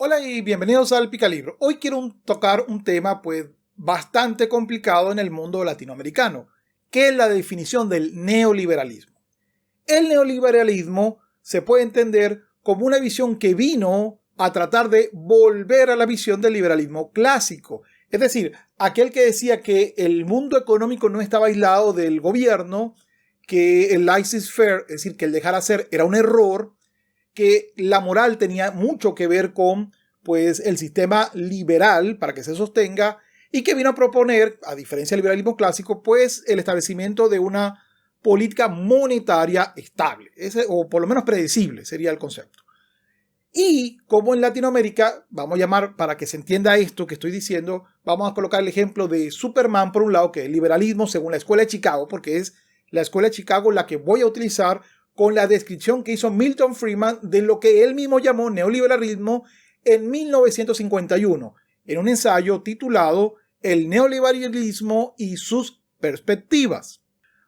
Hola y bienvenidos al Picalibro. Hoy quiero tocar un tema bastante complicado en el mundo latinoamericano, que es la definición del neoliberalismo. El neoliberalismo se puede entender como una visión que vino a tratar de volver a la visión del liberalismo clásico. Es decir, aquel que decía que el mundo económico no estaba aislado del gobierno, que el laissez-faire, es decir, que el dejar hacer era un error, que la moral tenía mucho que ver con el sistema liberal para que se sostenga y que vino a proponer, a diferencia del liberalismo clásico, el establecimiento de una política monetaria estable, o por lo menos predecible sería el concepto. Y como en Latinoamérica, vamos a llamar, para que se entienda esto que estoy diciendo, vamos a colocar el ejemplo de Superman por un lado, que es el liberalismo según la Escuela de Chicago, porque es la Escuela de Chicago la que voy a utilizar con la descripción que hizo Milton Friedman de lo que él mismo llamó neoliberalismo en 1951, en un ensayo titulado El neoliberalismo y sus perspectivas.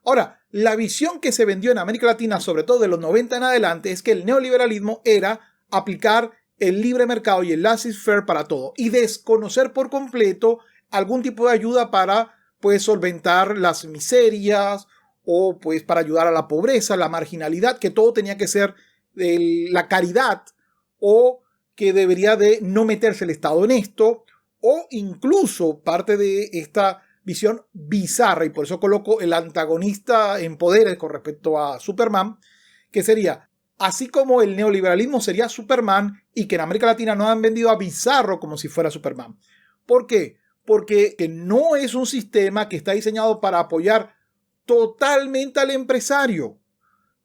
Ahora, la visión que se vendió en América Latina, sobre todo de los 90 en adelante, es que el neoliberalismo era aplicar el libre mercado y el laissez-faire para todo y desconocer por completo algún tipo de ayuda para solventar las miserias o para ayudar a la pobreza, la marginalidad, que todo tenía que ser la caridad, o que debería de no meterse el Estado en esto, o incluso parte de esta visión bizarra, y por eso coloco el antagonista en poderes con respecto a Superman, que sería, así como el neoliberalismo sería Superman, y que en América Latina no han vendido a Bizarro como si fuera Superman. ¿Por qué? Porque no es un sistema que está diseñado para apoyar totalmente al empresario,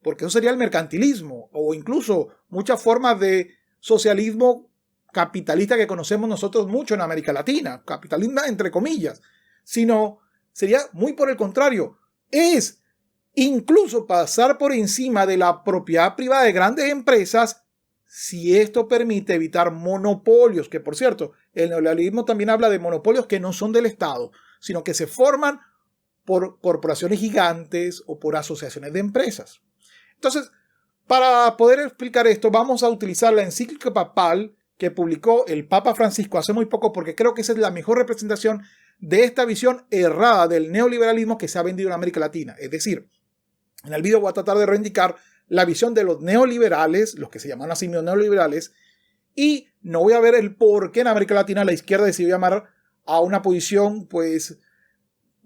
porque eso sería el mercantilismo o incluso muchas formas de socialismo capitalista que conocemos nosotros mucho en América Latina, capitalismo entre comillas, sino sería muy por el contrario, es incluso pasar por encima de la propiedad privada de grandes empresas si esto permite evitar monopolios, que por cierto, el neoliberalismo también habla de monopolios que no son del Estado, sino que se forman por corporaciones gigantes o por asociaciones de empresas. Entonces, para poder explicar esto, vamos a utilizar la encíclica papal que publicó el Papa Francisco hace muy poco, porque creo que esa es la mejor representación de esta visión errada del neoliberalismo que se ha vendido en América Latina. Es decir, en el video voy a tratar de reivindicar la visión de los neoliberales, los que se llaman así neoliberales, y no voy a ver el por qué en América Latina la izquierda decidió llamar a una posición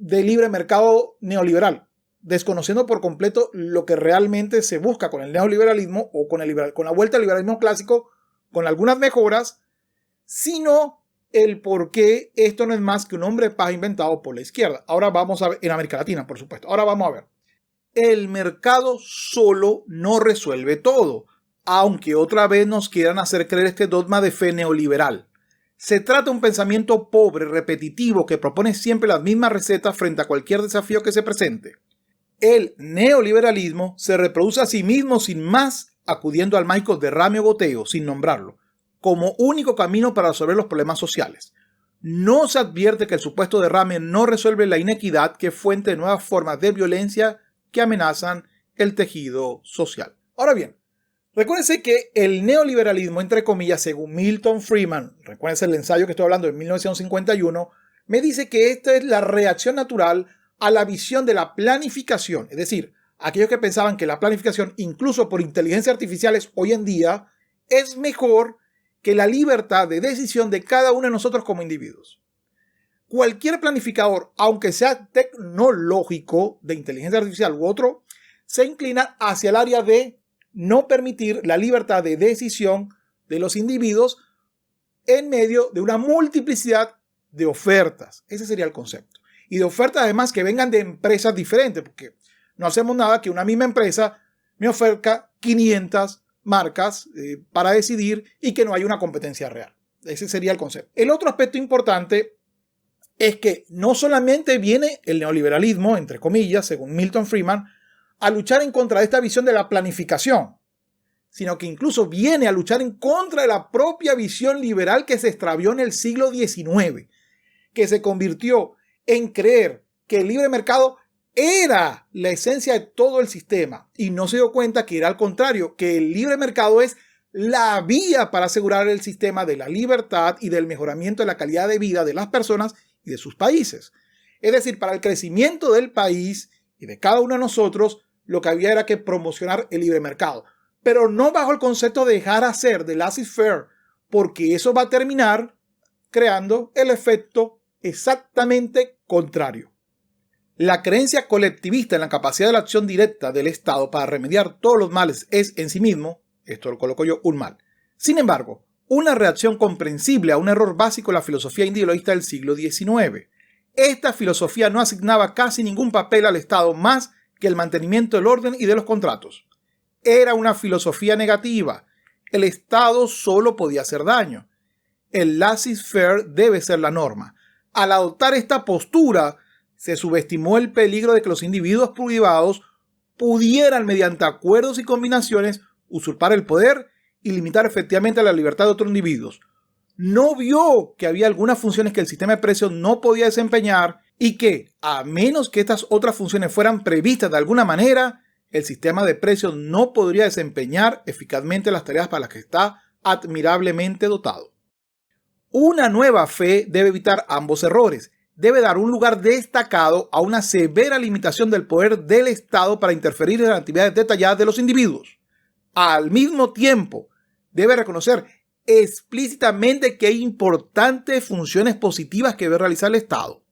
de libre mercado neoliberal, desconociendo por completo lo que realmente se busca con el neoliberalismo o con la vuelta al liberalismo clásico, con algunas mejoras, sino el por qué esto no es más que un hombre de paz inventado por la izquierda. Ahora vamos a ver, en América Latina, por supuesto. Ahora vamos a ver. El mercado solo no resuelve todo, aunque otra vez nos quieran hacer creer este dogma de fe neoliberal. Se trata de un pensamiento pobre, repetitivo, que propone siempre las mismas recetas frente a cualquier desafío que se presente. El neoliberalismo se reproduce a sí mismo sin más, acudiendo al mágico derrame o goteo, sin nombrarlo, como único camino para resolver los problemas sociales. No se advierte que el supuesto derrame no resuelve la inequidad, que es fuente de nuevas formas de violencia que amenazan el tejido social. Ahora bien, recuérdense que el neoliberalismo, entre comillas, según Milton Friedman, recuérdense el ensayo que estoy hablando de 1951, me dice que esta es la reacción natural a la visión de la planificación. Es decir, aquellos que pensaban que la planificación, incluso por inteligencia artificiales hoy en día, es mejor que la libertad de decisión de cada uno de nosotros como individuos. Cualquier planificador, aunque sea tecnológico, de inteligencia artificial u otro, se inclina hacia el área de no permitir la libertad de decisión de los individuos en medio de una multiplicidad de ofertas. Ese sería el concepto. Y de ofertas además que vengan de empresas diferentes, porque no hacemos nada que una misma empresa me oferta 500 marcas para decidir y que no haya una competencia real. Ese sería el concepto. El otro aspecto importante es que no solamente viene el neoliberalismo, entre comillas, según Milton Friedman, a luchar en contra de esta visión de la planificación, sino que incluso viene a luchar en contra de la propia visión liberal que se extravió en el siglo XIX, que se convirtió en creer que el libre mercado era la esencia de todo el sistema y no se dio cuenta que era al contrario, que el libre mercado es la vía para asegurar el sistema de la libertad y del mejoramiento de la calidad de vida de las personas y de sus países. Es decir, para el crecimiento del país y de cada uno de nosotros, lo que había era que promocionar el libre mercado, pero no bajo el concepto de dejar hacer de laissez-faire, porque eso va a terminar creando el efecto exactamente contrario. La creencia colectivista en la capacidad de la acción directa del Estado para remediar todos los males es en sí mismo, esto lo coloco yo, un mal. Sin embargo, una reacción comprensible a un error básico en la filosofía individualista del siglo XIX. Esta filosofía no asignaba casi ningún papel al Estado más que el mantenimiento del orden y de los contratos. Era una filosofía negativa. El Estado solo podía hacer daño. El laissez-faire debe ser la norma. Al adoptar esta postura, se subestimó el peligro de que los individuos privados pudieran, mediante acuerdos y combinaciones, usurpar el poder y limitar efectivamente la libertad de otros individuos. No vio que había algunas funciones que el sistema de precios no podía desempeñar y que, a menos que estas otras funciones fueran previstas de alguna manera, el sistema de precios no podría desempeñar eficazmente las tareas para las que está admirablemente dotado. Una nueva fe debe evitar ambos errores. Debe dar un lugar destacado a una severa limitación del poder del Estado para interferir en las actividades detalladas de los individuos. Al mismo tiempo, debe reconocer explícitamente que hay importantes funciones positivas que debe realizar el Estado.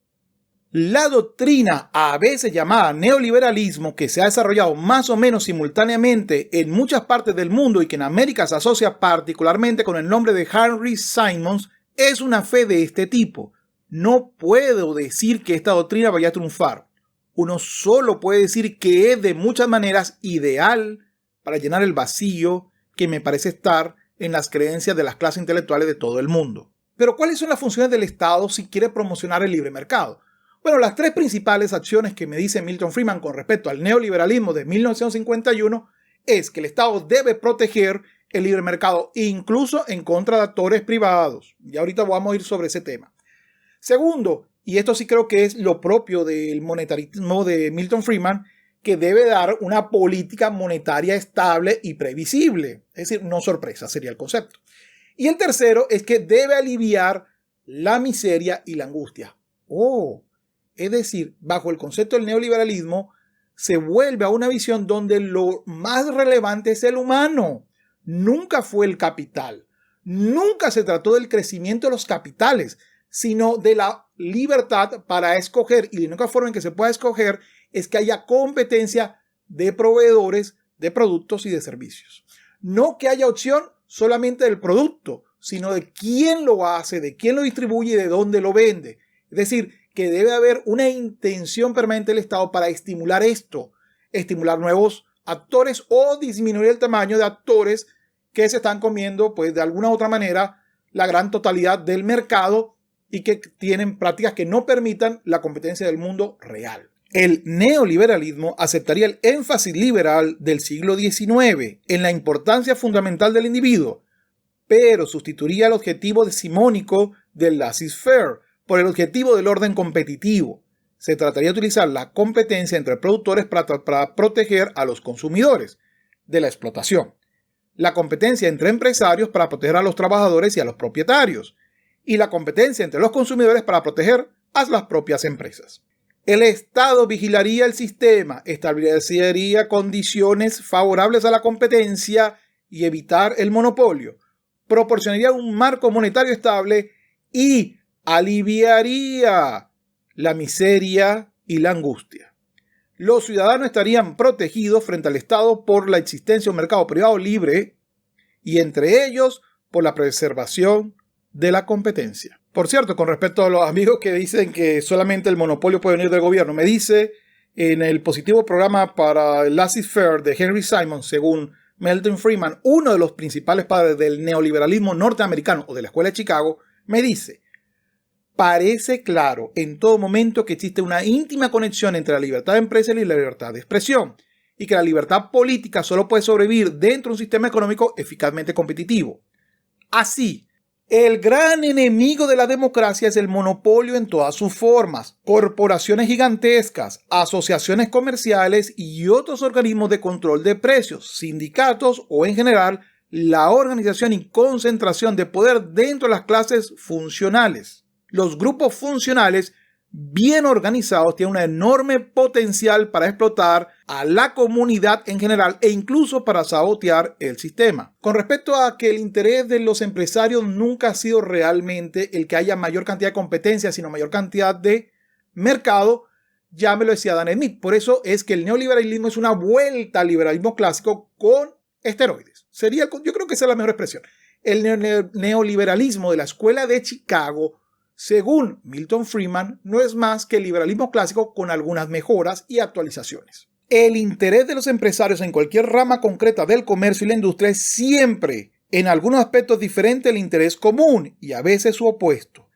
La doctrina, a veces llamada neoliberalismo, que se ha desarrollado más o menos simultáneamente en muchas partes del mundo y que en América se asocia particularmente con el nombre de Henry Simons, es una fe de este tipo. No puedo decir que esta doctrina vaya a triunfar. Uno solo puede decir que es de muchas maneras ideal para llenar el vacío que me parece estar en las creencias de las clases intelectuales de todo el mundo. Pero ¿cuáles son las funciones del Estado si quiere promocionar el libre mercado? Bueno, las tres principales acciones que me dice Milton Friedman con respecto al neoliberalismo de 1951 es que el Estado debe proteger el libre mercado, incluso en contra de actores privados. Y ahorita vamos a ir sobre ese tema. Segundo, y esto sí creo que es lo propio del monetarismo de Milton Friedman, que debe dar una política monetaria estable y previsible. Es decir, no sorpresa sería el concepto. Y el tercero es que debe aliviar la miseria y la angustia. Es decir, bajo el concepto del neoliberalismo, se vuelve a una visión donde lo más relevante es el humano. Nunca fue el capital. Nunca se trató del crecimiento de los capitales, sino de la libertad para escoger, y la única forma en que se pueda escoger es que haya competencia de proveedores de productos y de servicios. No que haya opción solamente del producto, sino de quién lo hace, de quién lo distribuye y de dónde lo vende. Es decir, que debe haber una intención permanente del Estado para estimular esto, estimular nuevos actores o disminuir el tamaño de actores que se están comiendo, pues de alguna u otra manera, la gran totalidad del mercado y que tienen prácticas que no permitan la competencia del mundo real. El neoliberalismo aceptaría el énfasis liberal del siglo XIX en la importancia fundamental del individuo, pero sustituiría el objetivo decimónico del laissez-faire por el objetivo del orden competitivo. Se trataría de utilizar la competencia entre productores para proteger a los consumidores de la explotación, la competencia entre empresarios para proteger a los trabajadores y a los propietarios, y la competencia entre los consumidores para proteger a las propias empresas. El Estado vigilaría el sistema, establecería condiciones favorables a la competencia y evitar el monopolio, proporcionaría un marco monetario estable y aliviaría la miseria y la angustia. Los ciudadanos estarían protegidos frente al Estado por la existencia de un mercado privado libre y entre ellos por la preservación de la competencia. Por cierto, con respecto a los amigos que dicen que solamente el monopolio puede venir del gobierno, me dice en el positivo programa para el laissez-faire de Henry Simons, según Milton Friedman, uno de los principales padres del neoliberalismo norteamericano o de la Escuela de Chicago, me dice: parece claro en todo momento que existe una íntima conexión entre la libertad de empresa y la libertad de expresión, y que la libertad política solo puede sobrevivir dentro de un sistema económico eficazmente competitivo. Así, el gran enemigo de la democracia es el monopolio en todas sus formas, corporaciones gigantescas, asociaciones comerciales y otros organismos de control de precios, sindicatos o en general la organización y concentración de poder dentro de las clases funcionales. Los grupos funcionales bien organizados tienen un enorme potencial para explotar a la comunidad en general e incluso para sabotear el sistema. Con respecto a que el interés de los empresarios nunca ha sido realmente el que haya mayor cantidad de competencia, sino mayor cantidad de mercado, ya me lo decía Dan Smith. Por eso es que el neoliberalismo es una vuelta al liberalismo clásico con esteroides. Yo creo que esa es la mejor expresión. El neoliberalismo de la Escuela de Chicago, según Milton Friedman, no es más que el liberalismo clásico con algunas mejoras y actualizaciones. El interés de los empresarios en cualquier rama concreta del comercio y la industria es siempre, en algunos aspectos diferentes, el interés común y a veces su opuesto.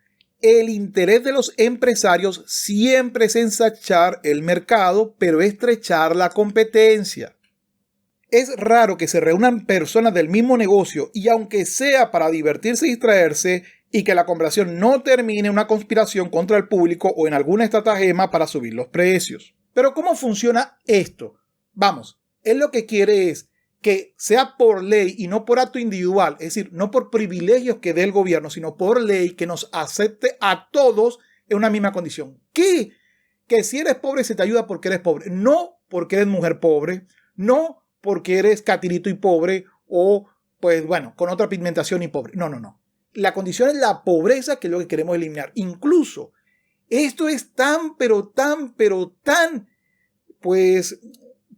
El interés de los empresarios siempre es ensanchar el mercado, pero estrechar la competencia. Es raro que se reúnan personas del mismo negocio y aunque sea para divertirse y distraerse, y que la conversación no termine en una conspiración contra el público o en alguna estratagema para subir los precios. Pero ¿cómo funciona esto? Vamos, él lo que quiere es que sea por ley y no por acto individual, es decir, no por privilegios que dé el gobierno, sino por ley que nos acepte a todos en una misma condición. ¿Qué? Que si eres pobre se te ayuda porque eres pobre, no porque eres mujer pobre, no porque eres catirito y pobre o, pues bueno, con otra pigmentación y pobre. No. La condición es la pobreza, que es lo que queremos eliminar. Incluso, esto es tan, pues,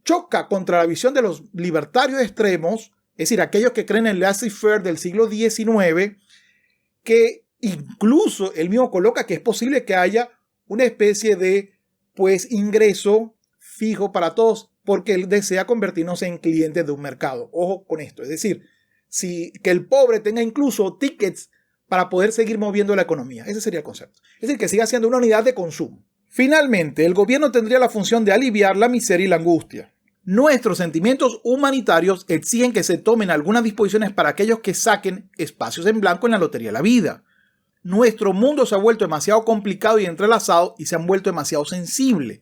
choca contra la visión de los libertarios extremos, es decir, aquellos que creen en el laissez-faire del siglo XIX, que incluso él mismo coloca que es posible que haya una especie de, pues, ingreso fijo para todos, porque él desea convertirnos en clientes de un mercado. Ojo con esto, es decir, que el pobre tenga incluso tickets para poder seguir moviendo la economía. Ese sería el concepto. Es decir, que siga siendo una unidad de consumo. Finalmente, el gobierno tendría la función de aliviar la miseria y la angustia. Nuestros sentimientos humanitarios exigen que se tomen algunas disposiciones para aquellos que saquen espacios en blanco en la lotería de la vida. Nuestro mundo se ha vuelto demasiado complicado y entrelazado y se han vuelto demasiado sensible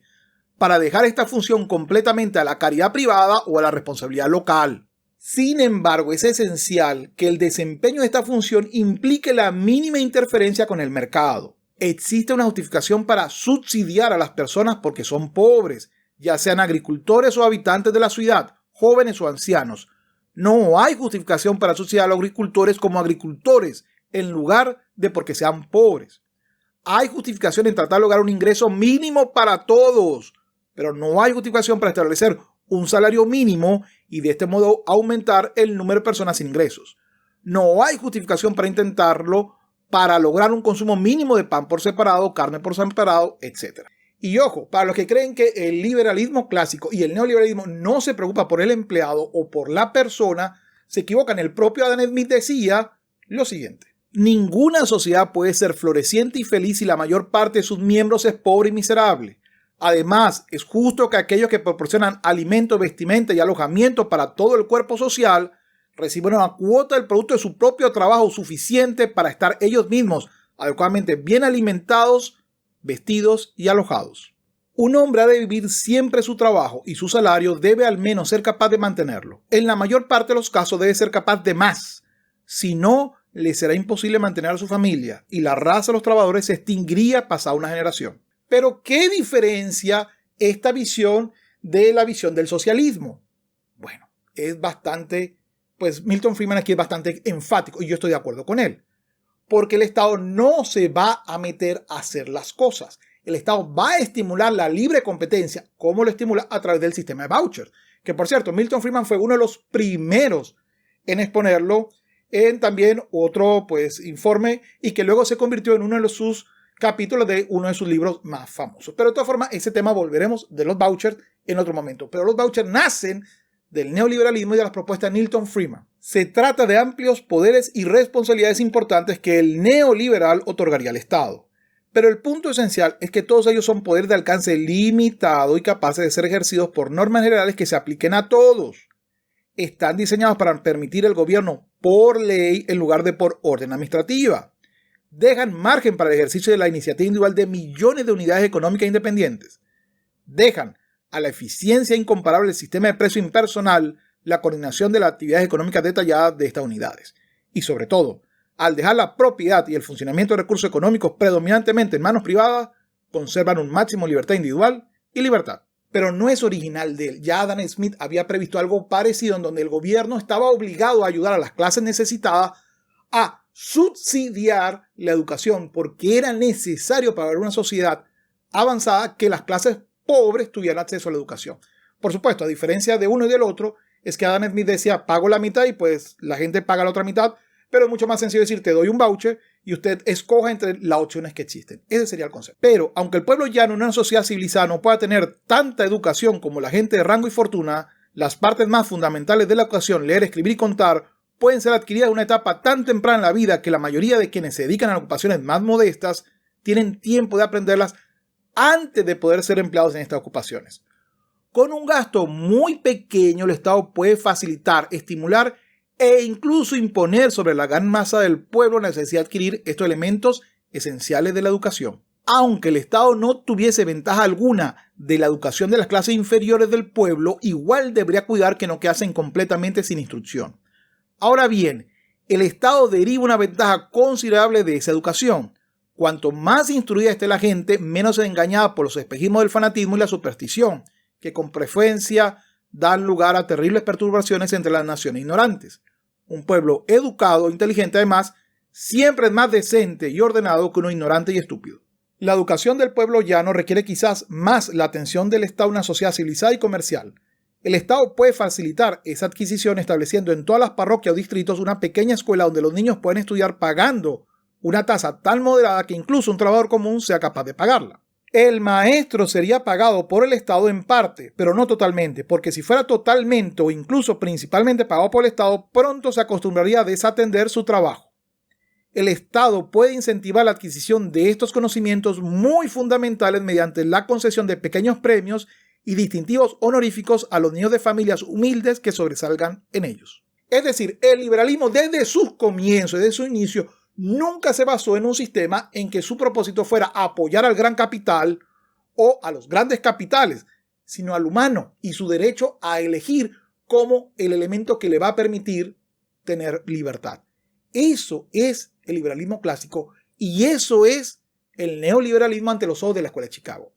para dejar esta función completamente a la caridad privada o a la responsabilidad local. Sin embargo, es esencial que el desempeño de esta función implique la mínima interferencia con el mercado. Existe una justificación para subsidiar a las personas porque son pobres, ya sean agricultores o habitantes de la ciudad, jóvenes o ancianos. No hay justificación para subsidiar a los agricultores como agricultores, en lugar de porque sean pobres. Hay justificación en tratar de lograr un ingreso mínimo para todos, pero no hay justificación para establecer un salario mínimo y de este modo aumentar el número de personas sin ingresos. No hay justificación para intentarlo para lograr un consumo mínimo de pan por separado, carne por separado, etc. Y ojo, para los que creen que el liberalismo clásico y el neoliberalismo no se preocupa por el empleado o por la persona, se equivocan. El propio Adam Smith decía lo siguiente: ninguna sociedad puede ser floreciente y feliz si la mayor parte de sus miembros es pobre y miserable. Además, es justo que aquellos que proporcionan alimento, vestimenta y alojamiento para todo el cuerpo social reciban una cuota del producto de su propio trabajo suficiente para estar ellos mismos adecuadamente bien alimentados, vestidos y alojados. Un hombre ha de vivir siempre su trabajo y su salario debe al menos ser capaz de mantenerlo. En la mayor parte de los casos debe ser capaz de más. Si no, le será imposible mantener a su familia y la raza de los trabajadores se extinguiría pasada una generación. Pero, ¿qué diferencia esta visión de la visión del socialismo? Bueno, es bastante, pues Milton Friedman aquí es bastante enfático y yo estoy de acuerdo con él. Porque el Estado no se va a meter a hacer las cosas. El Estado va a estimular la libre competencia. ¿Cómo lo estimula? A través del sistema de vouchers. Que por cierto, Milton Friedman fue uno de los primeros en exponerlo en también otro informe y que luego se convirtió en uno de sus capítulos de uno de sus libros más famosos. Pero de todas formas, ese tema volveremos de los vouchers en otro momento. Pero los vouchers nacen del neoliberalismo y de las propuestas de Milton Friedman. Se trata de amplios poderes y responsabilidades importantes que el neoliberal otorgaría al Estado. Pero el punto esencial es que todos ellos son poderes de alcance limitado y capaces de ser ejercidos por normas generales que se apliquen a todos. Están diseñados para permitir el gobierno por ley en lugar de por orden administrativa. Dejan margen para el ejercicio de la iniciativa individual de millones de unidades económicas independientes. Dejan a la eficiencia incomparable del sistema de precio impersonal la coordinación de las actividades económicas detalladas de estas unidades. Y sobre todo, al dejar la propiedad y el funcionamiento de recursos económicos predominantemente en manos privadas, conservan un máximo de libertad individual y libertad. Pero no es original de él. Ya Adam Smith había previsto algo parecido en donde el gobierno estaba obligado a ayudar a las clases necesitadas a subsidiar la educación porque era necesario para una sociedad avanzada que las clases pobres tuvieran acceso a la educación. Por supuesto, a diferencia de uno y del otro, es que Adam Smith decía, pago la mitad y pues la gente paga la otra mitad, pero es mucho más sencillo decir, te doy un voucher y usted escoja entre las opciones que existen. Ese sería el concepto. Pero, aunque el pueblo llano en una sociedad civilizada no pueda tener tanta educación como la gente de rango y fortuna, las partes más fundamentales de la educación, leer, escribir y contar, pueden ser adquiridas en una etapa tan temprana en la vida que la mayoría de quienes se dedican a ocupaciones más modestas tienen tiempo de aprenderlas antes de poder ser empleados en estas ocupaciones. Con un gasto muy pequeño, el Estado puede facilitar, estimular e incluso imponer sobre la gran masa del pueblo la necesidad de adquirir estos elementos esenciales de la educación. Aunque el Estado no tuviese ventaja alguna de la educación de las clases inferiores del pueblo, igual debería cuidar que no quedasen completamente sin instrucción. Ahora bien, el Estado deriva una ventaja considerable de esa educación. Cuanto más instruida esté la gente, menos es engañada por los espejismos del fanatismo y la superstición, que con frecuencia dan lugar a terribles perturbaciones entre las naciones ignorantes. Un pueblo educado e inteligente, además, siempre es más decente y ordenado que uno ignorante y estúpido. La educación del pueblo llano requiere quizás más la atención del Estado en una sociedad civilizada y comercial. El Estado puede facilitar esa adquisición estableciendo en todas las parroquias o distritos una pequeña escuela donde los niños pueden estudiar pagando una tasa tan moderada que incluso un trabajador común sea capaz de pagarla. El maestro sería pagado por el Estado en parte, pero no totalmente, porque si fuera totalmente o incluso principalmente pagado por el Estado, pronto se acostumbraría a desatender su trabajo. El Estado puede incentivar la adquisición de estos conocimientos muy fundamentales mediante la concesión de pequeños premios y distintivos honoríficos a los niños de familias humildes que sobresalgan en ellos. Es decir, el liberalismo desde sus comienzos, desde su inicio, nunca se basó en un sistema en que su propósito fuera apoyar al gran capital o a los grandes capitales, sino al humano y su derecho a elegir como el elemento que le va a permitir tener libertad. Eso es el liberalismo clásico y eso es el neoliberalismo ante los ojos de la Escuela de Chicago.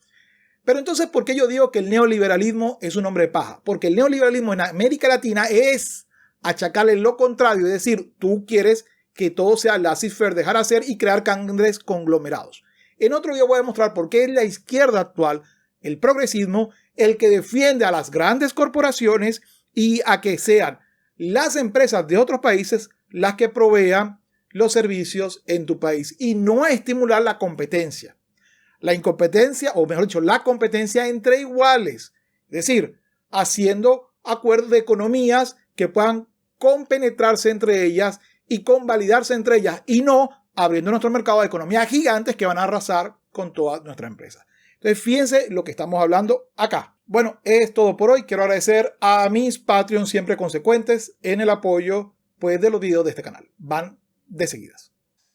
Pero entonces, ¿por qué yo digo que el neoliberalismo es un hombre de paja? Porque el neoliberalismo en América Latina es achacarle lo contrario, es decir, tú quieres que todo sea laissez-faire, dejar hacer y crear grandes conglomerados. En otro video voy a demostrar por qué es la izquierda actual, el progresismo, el que defiende a las grandes corporaciones y a que sean las empresas de otros países las que provean los servicios en tu país y no a estimular la competencia. La incompetencia, o mejor dicho, la competencia entre iguales. Es decir, haciendo acuerdos de economías que puedan compenetrarse entre ellas y convalidarse entre ellas y no abriendo nuestro mercado de economías gigantes que van a arrasar con todas nuestras empresas. Entonces, fíjense lo que estamos hablando acá. Bueno, es todo por hoy. Quiero agradecer a mis Patreons siempre consecuentes en el apoyo de los videos de este canal. Van de seguidas.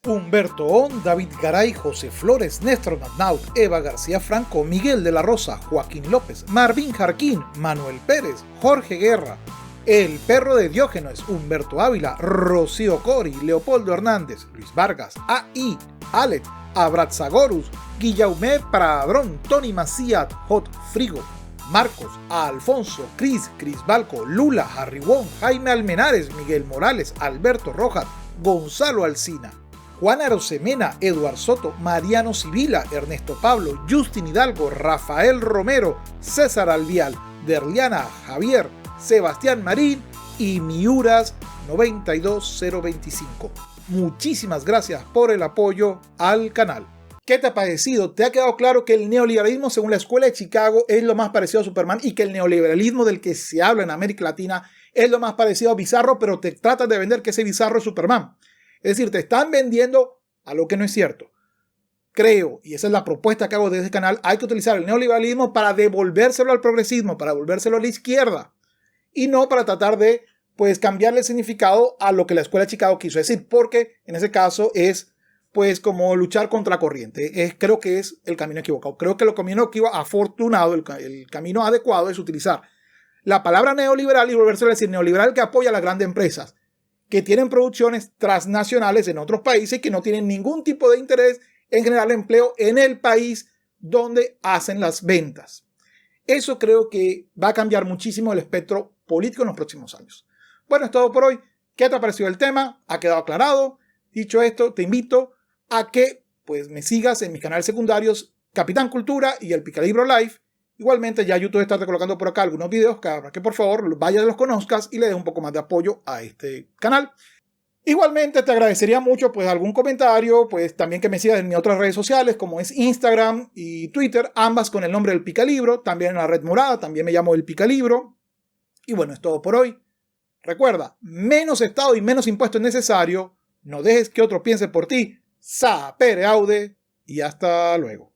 Humberto On, David Garay, José Flores, Néstor Natnaut, Eva García Franco, Miguel de la Rosa, Joaquín López, Marvin Jarquín, Manuel Pérez, Jorge Guerra, El Perro de Diógenes, Humberto Ávila, Rocío Cori, Leopoldo Hernández, Luis Vargas, A.I., Alec, Abratzagorus, Guillaume Pradrón, Tony Macías, Hot Frigo, Marcos, Alfonso, Cris Balco, Lula, Harry Wong, Jaime Almenares, Miguel Morales, Alberto Rojas, Gonzalo Alsina, Juan Arosemena, Eduard Soto, Mariano Sibila, Ernesto Pablo, Justin Hidalgo, Rafael Romero, César Alvial, Derliana Javier, Sebastián Marín y Miuras 92025. Muchísimas gracias por el apoyo al canal. ¿Qué te ha parecido? ¿Te ha quedado claro que el neoliberalismo, según la Escuela de Chicago, es lo más parecido a Superman y que el neoliberalismo del que se habla en América Latina es lo más parecido a Bizarro, pero te tratan de vender que ese Bizarro es Superman? Es decir, te están vendiendo a lo que no es cierto. Creo, y esa es la propuesta que hago desde este canal, hay que utilizar el neoliberalismo para devolvérselo al progresismo, para devolvérselo a la izquierda, y no para tratar de cambiarle el significado a lo que la Escuela de Chicago quiso decir, porque en ese caso es como luchar contra la corriente. Creo que es el camino equivocado. Creo que el camino afortunado, el camino adecuado es utilizar la palabra neoliberal y volverse a decir neoliberal que apoya a las grandes empresas, que tienen producciones transnacionales en otros países y que no tienen ningún tipo de interés en generar empleo en el país donde hacen las ventas. Eso creo que va a cambiar muchísimo el espectro político en los próximos años. Bueno, es todo por hoy. ¿Qué te ha parecido el tema? ¿Ha quedado aclarado? Dicho esto, te invito a que me sigas en mis canales secundarios Capitán Cultura y el Picalibro Live. Igualmente ya YouTube está colocando por acá algunos videos para que por favor vayas y los conozcas y le des un poco más de apoyo a este canal. Igualmente te agradecería mucho algún comentario, también que me sigas en mis otras redes sociales como es Instagram y Twitter, ambas con el nombre del Picalibro, también en la red morada, también me llamo el Picalibro. Y bueno, es todo por hoy. Recuerda, menos Estado y menos impuestos es necesario, no dejes que otro piense por ti, sapere aude y hasta luego.